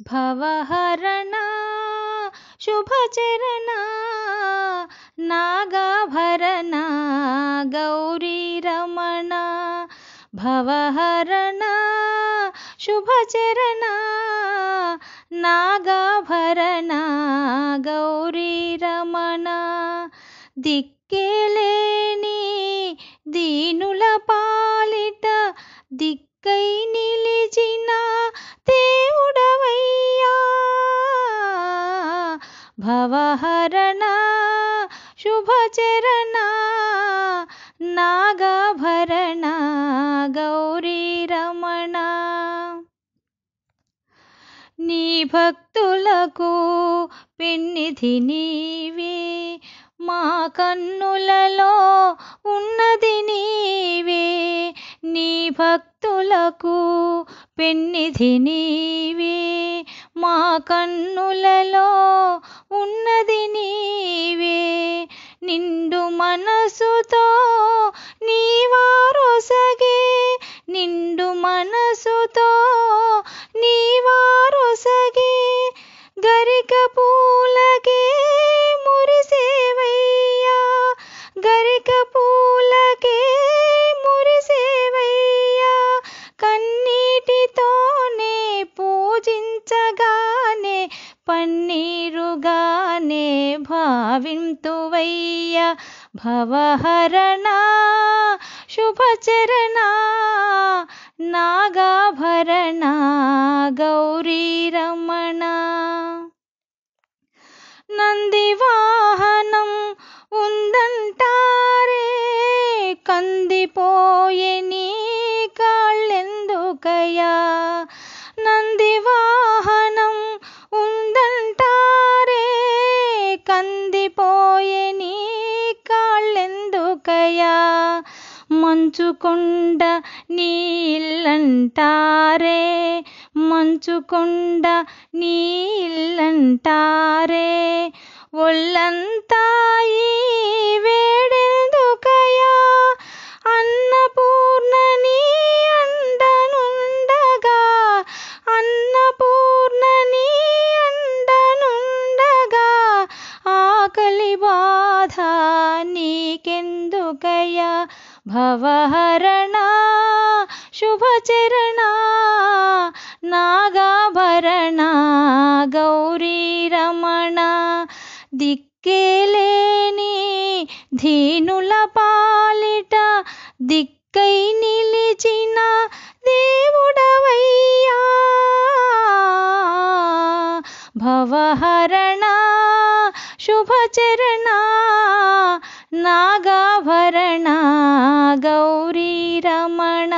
భవహరణ శుభచరణ నాగాభరణ గౌరీ రమణ భవహరణ శుభచరణ నాగాభరణ గౌరీ రమణ దిక్కేలేని దీనుల పాలిట దిక్కై నిలిచిన దేవుడవయ్యా భవహరణ శుభచరణ నాగాభరణ గౌరీ రమణ నీ భక్తులకు పెన్నిధి నీవే మా కన్నులలో ఉన్నది నీవే నీ భక్తులకు పెన్నిధి నీవే మా కన్నులలో ఉన్నది నీవే నిండు మనసుతో నీవారొసగే నిండు మనసుతో నీవారొసగే గరిక పూలకే మురిసేవయ్యా గరిక పూలకే మురిసేవయ్యా కన్నీటితోనే పూజించగానే పన్నీరుగానే భావింతువయ్యా భవహరణ శుభచరణ నాగాభరణ గౌరీ రమణ నందివాహనం ఉందంటారే కందిపోయే నీ కాళ్ళెందుకయ్యా నందివాహనం ఉందంటారే కందిపోయే నీ కాళ్ళెందుకయ్యా మంచుకొండ నీ ఇల్లంటారే మంచుకొండ నీ ఇల్లంటారే ఒళ్ళంతా ఈ వేడెందుకయ్యా అన్నపూర్ణ నీ అండనుండగా అన్నపూర్ణ నీ అండనుండగా ఆకలి బాధ నీకెందుకయ్యా భవహరణ శుభచరణ నాగాభరణ గౌరీ రమణ దిక్కేలేని దీనుల పాలిట దిక్కై నిలిచిన దేవుడవయ్యా భవహరణ శుభచరణ నాగాభరణ గౌరీ రమణ